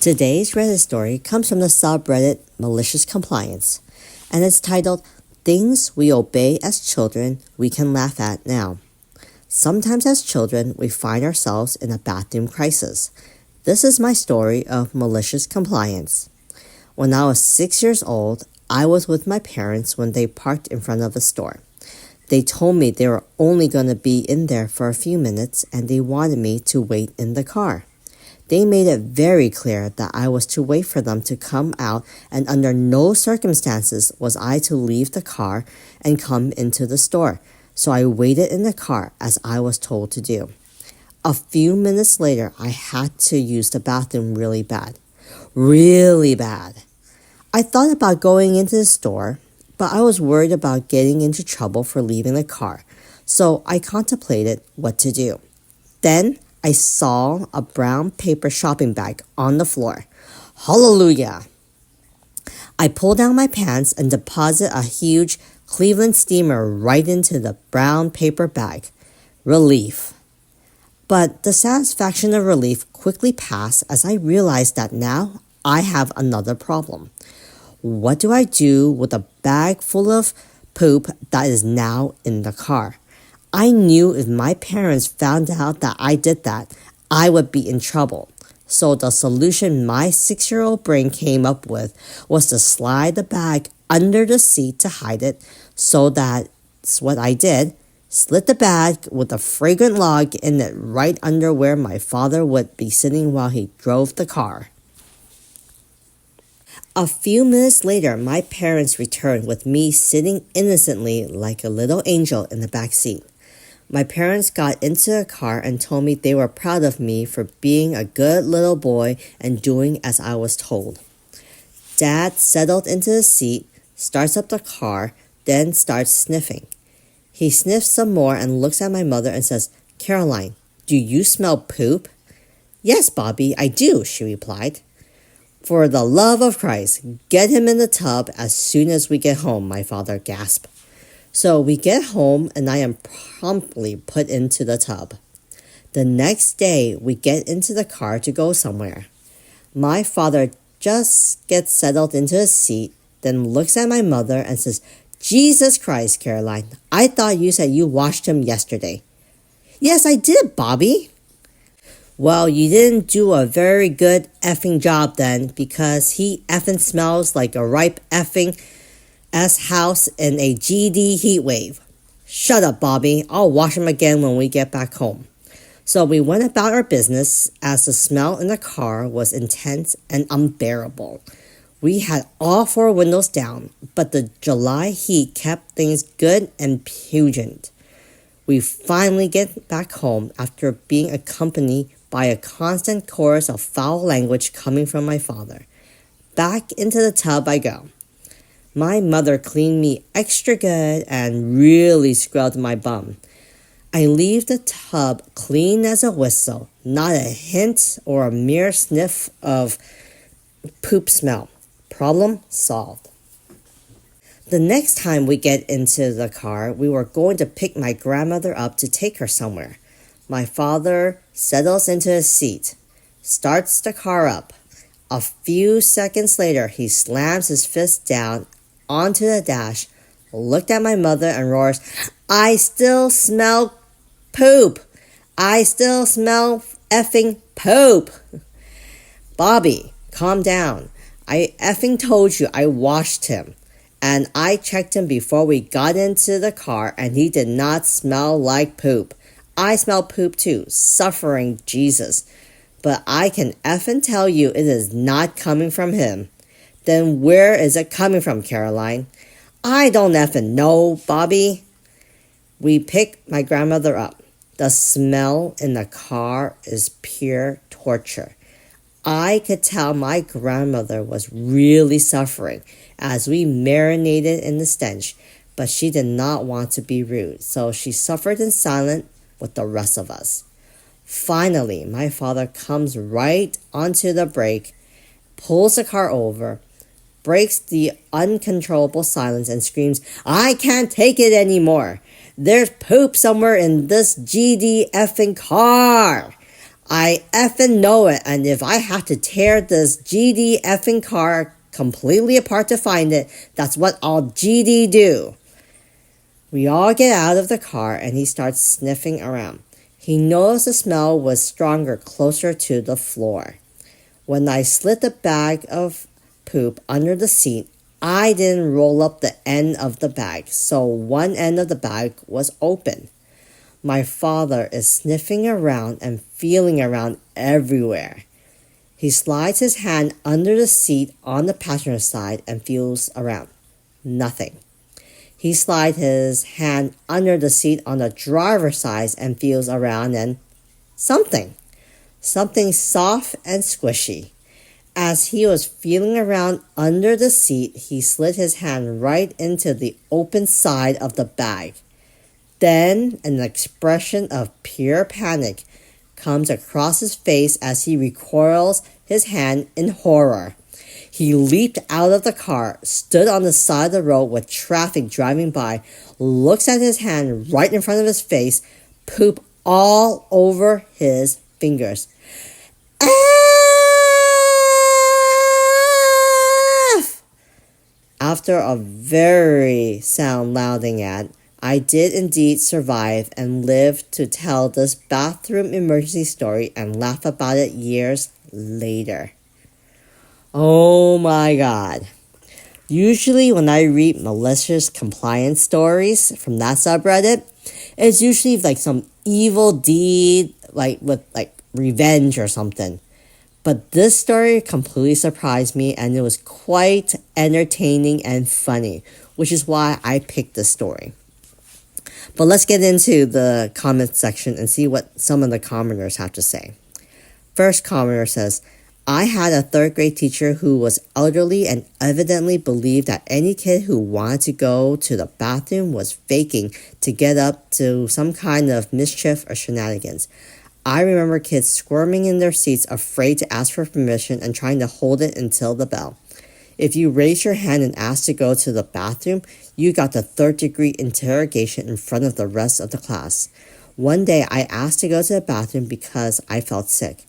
Today's Reddit story comes from the subreddit MaliciousCompliance, and it's titled, Things We Obey as Children We Can Laugh At Now. Sometimes as children, we find ourselves in a bathroom crisis. This is my story of malicious compliance. When I was 6 years old, I was with my parents when they parked in front of a store. They told me they were only going to be in there for a few minutes and they wanted me to wait in the car. They made it very clear that I was to wait for them to come out, and under no circumstances was I to leave the car and come into the store. So I waited in the car as I was told to do. A few minutes later, I had to use the bathroom really bad. Really bad. I thought about going into the store, but I was worried about getting into trouble for leaving the car. So I contemplated what to do. Then I saw a brown paper shopping bag on the floor. Hallelujah! I pulled down my pants and deposited a huge Cleveland steamer right into the brown paper bag. Relief. But the satisfaction of relief quickly passed as I realized that now I have another problem. What do I do with a bag full of poop that is now in the car? I knew if my parents found out that I did that, I would be in trouble. So the solution my 6-year-old brain came up with was to slide the bag under the seat to hide it. So that's what I did. Slid the bag with a fragrant log in it right under where my father would be sitting while he drove the car. A few minutes later, my parents returned with me sitting innocently like a little angel in the back seat. My parents got into the car and told me they were proud of me for being a good little boy and doing as I was told. Dad settled into the seat, starts up the car, then starts sniffing. He sniffs some more and looks at my mother and says, "Caroline, do you smell poop?" "Yes, Bobby, I do," she replied. "For the love of Christ, get him in the tub as soon as we get home," my father gasped. So we get home and I am promptly put into the tub. The next day, we get into the car to go somewhere. My father just gets settled into his seat, then looks at my mother and says, "Jesus Christ, Caroline, I thought you said you washed him yesterday." "Yes, I did, Bobby." "Well, you didn't do a very good effing job then, because he effing smells like a ripe effing house in a GD heat wave." "Shut up, Bobby. I'll wash him again when we get back home." So we went about our business as the smell in the car was intense and unbearable. We had all 4 windows down, but the July heat kept things good and pungent. We finally get back home after being accompanied by a constant chorus of foul language coming from my father. Back into the tub I go. My mother cleaned me extra good and really scrubbed my bum. I leave the tub clean as a whistle, not a hint or a mere sniff of poop smell. Problem solved. The next time we get into the car, we were going to pick my grandmother up to take her somewhere. My father settles into his seat, starts the car up. A few seconds later, he slams his fist down onto the dash, looked at my mother and roars, "I still smell poop! I still smell effing poop!" "Bobby, calm down. I effing told you I washed him. And I checked him before we got into the car and he did not smell like poop. I smell poop too, suffering Jesus. But I can effing tell you it is not coming from him." "Then where is it coming from, Caroline?" "I don't effing know, Bobby." We pick my grandmother up. The smell in the car is pure torture. I could tell my grandmother was really suffering as we marinated in the stench, but she did not want to be rude, so she suffered in silence with the rest of us. Finally, my father comes right onto the brake, pulls the car over, breaks the uncontrollable silence and screams, "I can't take it anymore. There's poop somewhere in this GD effing car." I effing know it, and if I have to tear this GD effing car completely apart to find it, that's what I'll GD do. We all get out of the car and he starts sniffing around. He noticed the smell was stronger closer to the floor. When I slid the bag of poop under the seat, I didn't roll up the end of the bag, so one end of the bag was open. My father is sniffing around and feeling around everywhere. He slides his hand under the seat on the passenger side and feels around. Nothing. He slides his hand under the seat on the driver's side and feels around and something. Something soft and squishy. As he was feeling around under the seat, he slid his hand right into the open side of the bag. Then an expression of pure panic comes across his face as he recoils his hand in horror. He leaped out of the car, stood on the side of the road with traffic driving by, looks at his hand right in front of his face, poop all over his fingers. F! After a very sound louding at, I did indeed survive and live to tell this bathroom emergency story and laugh about it years later. Oh my God. Usually when I read malicious compliance stories from that subreddit, it's usually like some evil deed, like with like revenge or something. But this story completely surprised me and it was quite entertaining and funny, which is why I picked this story. But let's get into the comment section and see what some of the commenters have to say. First commenter says, I had a third grade teacher who was elderly and evidently believed that any kid who wanted to go to the bathroom was faking to get up to some kind of mischief or shenanigans. I remember kids squirming in their seats, afraid to ask for permission and trying to hold it until the bell. If you raised your hand and asked to go to the bathroom, you got the third-degree interrogation in front of the rest of the class. One day, I asked to go to the bathroom because I felt sick.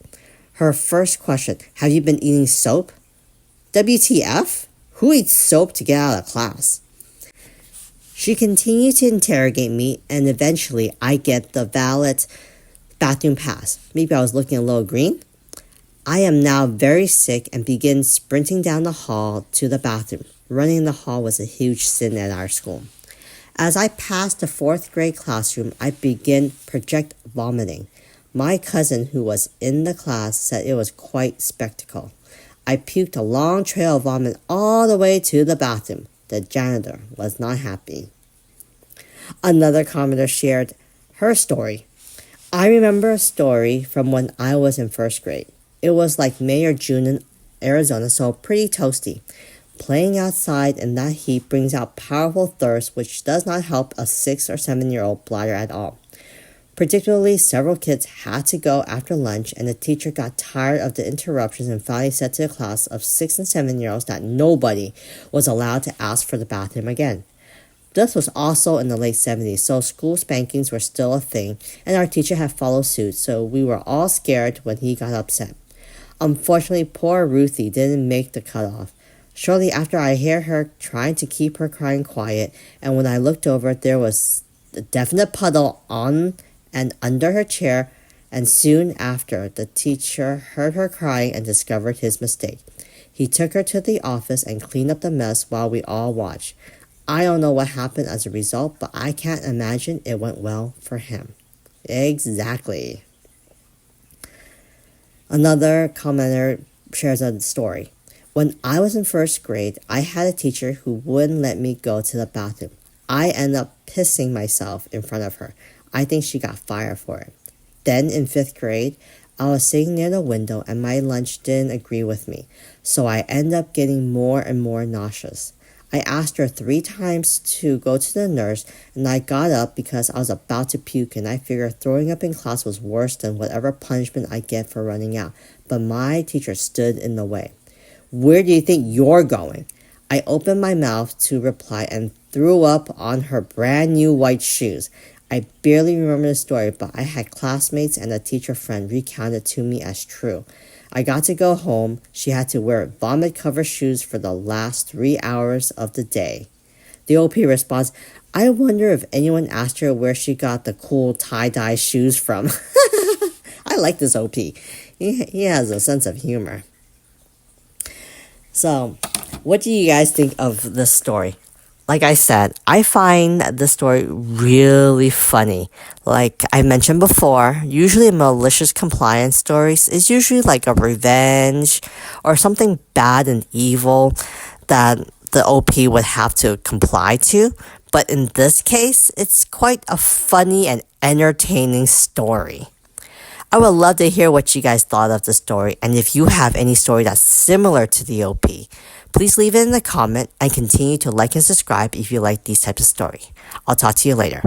Her first question, have you been eating soap? WTF? Who eats soap to get out of class? She continued to interrogate me, and eventually I get the valid bathroom pass. Maybe I was looking a little green? I am now very sick and begin sprinting down the hall to the bathroom. Running in the hall was a huge sin at our school. As I passed the fourth grade classroom, I begin project vomiting. My cousin, who was in the class, said it was quite spectacle. I puked a long trail of vomit all the way to the bathroom. The janitor was not happy. Another commenter shared her story. I remember a story from when I was in first grade. It was like May or June in Arizona, so pretty toasty. Playing outside in that heat brings out powerful thirst, which does not help a 6 or 7-year-old bladder at all. Particularly, several kids had to go after lunch, and the teacher got tired of the interruptions and finally said to the class of 6 and 7-year-olds that nobody was allowed to ask for the bathroom again. This was also in the late 70s, so school spankings were still a thing, and our teacher had followed suit, so we were all scared when he got upset. Unfortunately, poor Ruthie didn't make the cutoff. Shortly after, I hear her trying to keep her crying quiet, and when I looked over, there was a definite puddle on and under her chair, and soon after, the teacher heard her crying and discovered his mistake. He took her to the office and cleaned up the mess while we all watched. I don't know what happened as a result, but I can't imagine it went well for him. Exactly. Another commenter shares a story. When I was in first grade, I had a teacher who wouldn't let me go to the bathroom. I ended up pissing myself in front of her. I think she got fired for it. Then in 5th grade, I was sitting near the window and my lunch didn't agree with me, so I ended up getting more and more nauseous. I asked her 3 times to go to the nurse, and I got up because I was about to puke, and I figured throwing up in class was worse than whatever punishment I get for running out. But my teacher stood in the way. Where do you think you're going? I opened my mouth to reply and threw up on her brand new white shoes. I barely remember the story, but I had classmates and a teacher friend recount it to me as true. I got to go home. She had to wear vomit-covered shoes for the last 3 hours of the day. The OP responds, I wonder if anyone asked her where she got the cool tie-dye shoes from. I like this OP. He has a sense of humor. So, what do you guys think of this story? Like I said, I find this story really funny. Like I mentioned before, usually malicious compliance stories is usually like a revenge or something bad and evil that the OP would have to comply to. But in this case, it's quite a funny and entertaining story. I would love to hear what you guys thought of the story, and if you have any story that's similar to the OP, please leave it in the comment and continue to like and subscribe if you like these types of story. I'll talk to you later.